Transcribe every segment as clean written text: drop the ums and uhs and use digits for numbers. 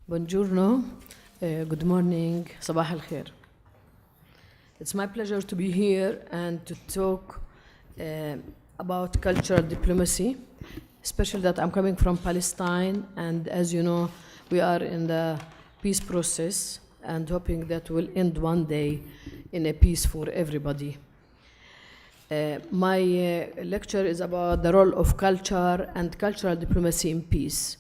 Buongiorno, good morning, صباح الخير. It's my pleasure to be here and to talk about cultural diplomacy, especially that I'm coming from Palestine, and as you know, we are in the peace process and hoping that will end one day in a peace for everybody. My lecture is about the role of culture and cultural diplomacy in peace.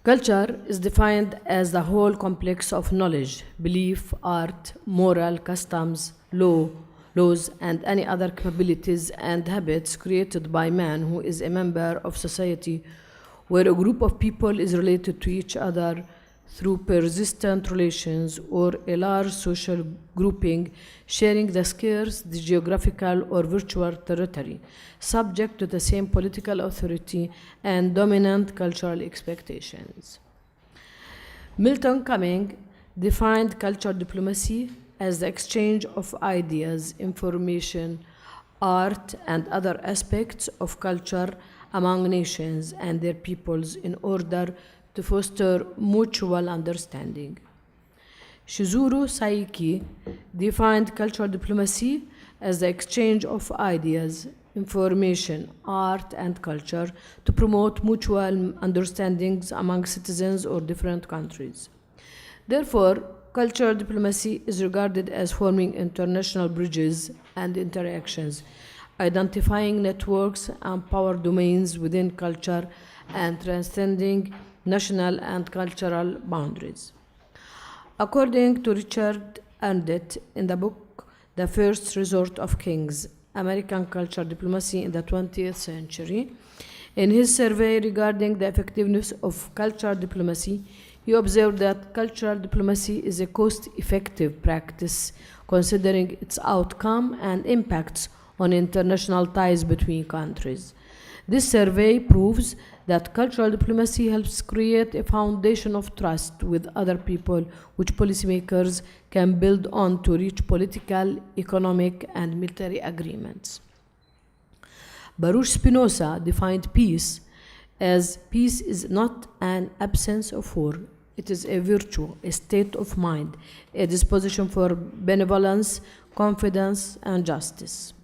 Culture is defined as the whole complex of knowledge, belief, art, moral, customs, laws, and any other capabilities and habits created by man who is a member of society, where a group of people is related to each other through persistent relations, or a large social grouping sharing the scarce, the geographical or virtual territory, subject to the same political authority and dominant cultural expectations. Milton Cumming defined cultural diplomacy as the exchange of ideas, information, art, and other aspects of culture among nations and their peoples in order to foster mutual understanding. Shizuru Saiki defined cultural diplomacy as the exchange of ideas, information, art, and culture to promote mutual understandings among citizens of different countries. Therefore, cultural diplomacy is regarded as forming international bridges and interactions, identifying networks and power domains within culture, and transcending national and cultural boundaries. According to Richard Arndt in the book The First Resort of Kings, American Cultural Diplomacy in the 20th Century, in his survey regarding the effectiveness of cultural diplomacy, he observed that cultural diplomacy is a cost-effective practice considering its outcome and impacts on international ties between countries. This survey proves that cultural diplomacy helps create a foundation of trust with other people which policymakers can build on to reach political, economic, and military agreements. Baruch Spinoza defined peace as peace is not an absence of war. It is a virtue, a state of mind, a disposition for benevolence, confidence, and justice.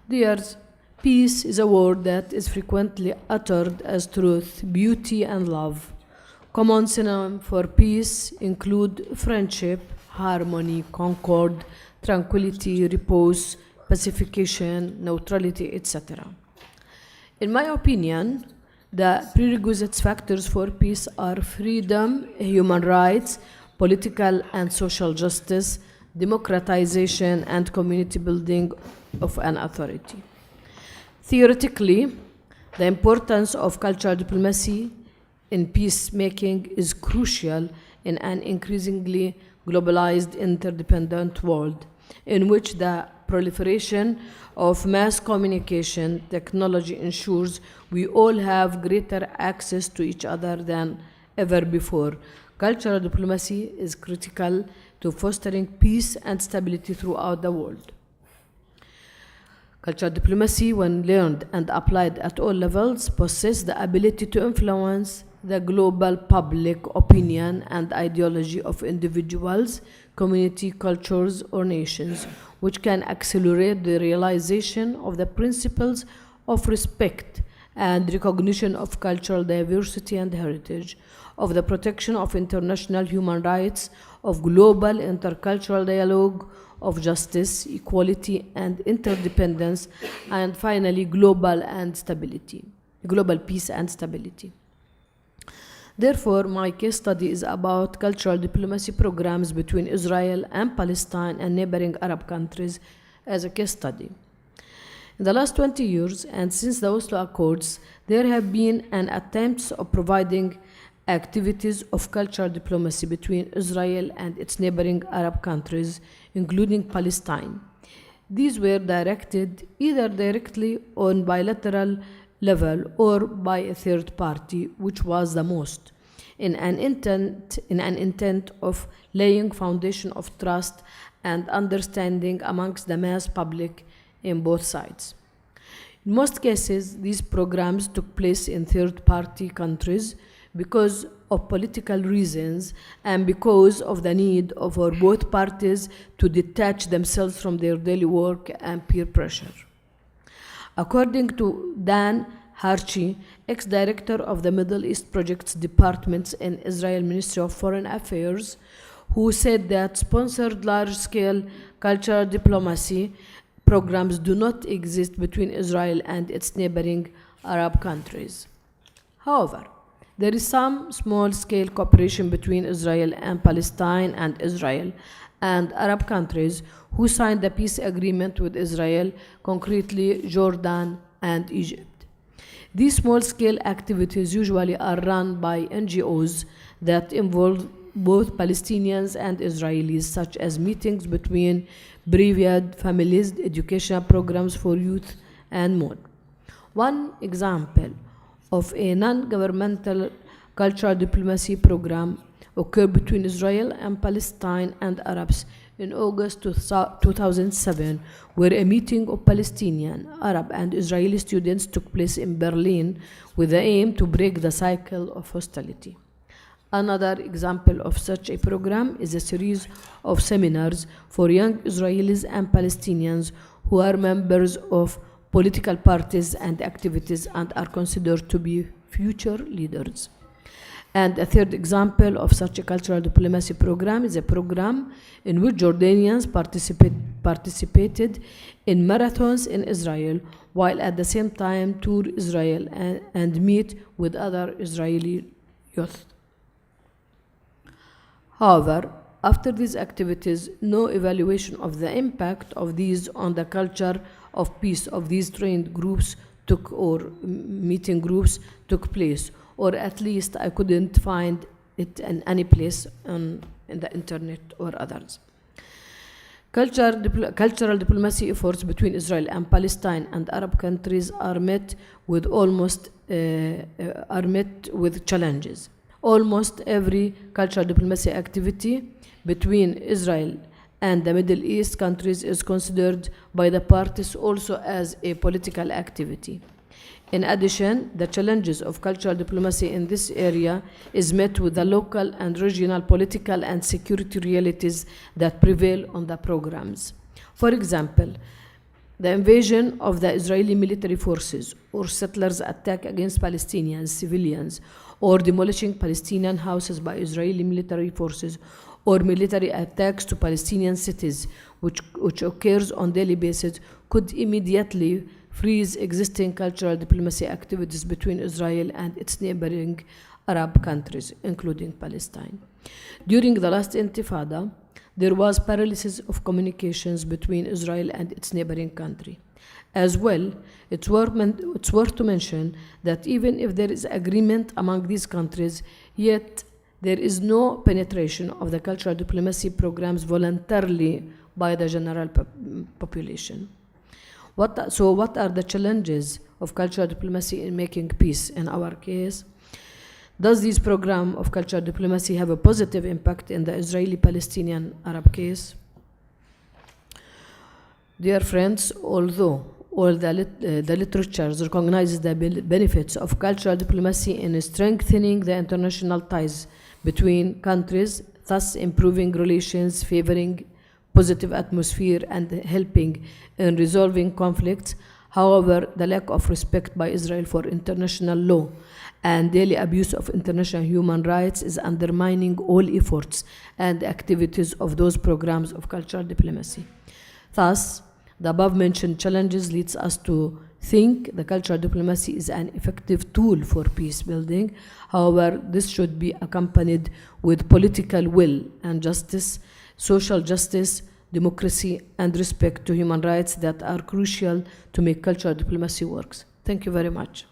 Dears, peace is a word that is frequently uttered as truth, beauty, and love. Common synonyms for peace include friendship, harmony, concord, tranquility, repose, pacification, neutrality, etc. In my opinion, the prerequisite factors for peace are freedom, human rights, political and social justice, democratization, and community building of an authority. Theoretically, the importance of cultural diplomacy in peacemaking is crucial in an increasingly globalized, interdependent world, in which the proliferation of mass communication technology ensures we all have greater access to each other than ever before. Cultural diplomacy is critical to fostering peace and stability throughout the world. Cultural diplomacy, when learned and applied at all levels, possesses the ability to influence the global public opinion and ideology of individuals, community, cultures, or nations, which can accelerate the realization of the principles of respect and recognition of cultural diversity and heritage, of the protection of international human rights, of global intercultural dialogue, of justice, equality, and interdependence, and finally, global peace and stability. Therefore, my case study is about cultural diplomacy programs between Israel and Palestine and neighboring Arab countries as a case study. In the last 20 years, and since the Oslo Accords, there have been an attempts of providing activities of cultural diplomacy between Israel and its neighboring Arab countries, including Palestine. These were directed either directly on bilateral level or by a third party, which was the most, in an intent of laying foundation of trust and understanding amongst the mass public in both sides. In most cases, these programs took place in third-party countries because of political reasons and because of the need for both parties to detach themselves from their daily work and peer pressure. According to Dan Harchi, ex-director of the Middle East Projects Department in Israel Ministry of Foreign Affairs, who said that sponsored large-scale cultural diplomacy programs do not exist between Israel and its neighboring Arab countries. However, there is some small-scale cooperation between Israel and Palestine and Israel and Arab countries who signed the peace agreement with Israel, concretely Jordan and Egypt. These small-scale activities usually are run by NGOs that involve both Palestinians and Israelis, such as meetings between bereaved families, educational programs for youth, and more. One example of a non-governmental cultural diplomacy program occurred between Israel and Palestine and Arabs in August 2007, where a meeting of Palestinian, Arab, and Israeli students took place in Berlin with the aim to break the cycle of hostility. Another example of such a program is a series of seminars for young Israelis and Palestinians who are members of political parties and activities and are considered to be future leaders. And a third example of such a cultural diplomacy program is a program in which Jordanians participated in marathons in Israel while at the same time tour Israel and meet with other Israeli youth. However, after these activities, no evaluation of the impact of these on the culture of peace of these trained groups meeting groups took place, or at least I couldn't find it in any place in the internet or others. Cultural diplomacy efforts between Israel and Palestine and Arab countries are met with challenges. Almost every cultural diplomacy activity between Israel and the Middle East countries is considered by the parties also as a political activity. In addition, the challenges of cultural diplomacy in this area is met with the local and regional political and security realities that prevail on the programs. For example, the invasion of the Israeli military forces or settlers' attack against Palestinian civilians or demolishing Palestinian houses by Israeli military forces or military attacks to Palestinian cities, which occurs on daily basis, could immediately freeze existing cultural diplomacy activities between Israel and its neighboring Arab countries, including Palestine. During the last Intifada, there was paralysis of communications between Israel and its neighboring country. As well, it's worth to mention that even if there is agreement among these countries, yet there is no penetration of the cultural diplomacy programs voluntarily by the general population. What are the challenges of cultural diplomacy in making peace in our case? Does this program of cultural diplomacy have a positive impact in the Israeli-Palestinian Arab case? Dear friends, although all the literature recognizes the benefits of cultural diplomacy in strengthening the international ties between countries, thus improving relations, favoring positive atmosphere, and helping in resolving conflicts. However, the lack of respect by Israel for international law and daily abuse of international human rights is undermining all efforts and activities of those programs of cultural diplomacy. Thus, the above-mentioned challenges leads us to think the cultural diplomacy is an effective tool for peace building. However, this should be accompanied with political will and justice, social justice, democracy, and respect to human rights that are crucial to make cultural diplomacy work. Thank you very much.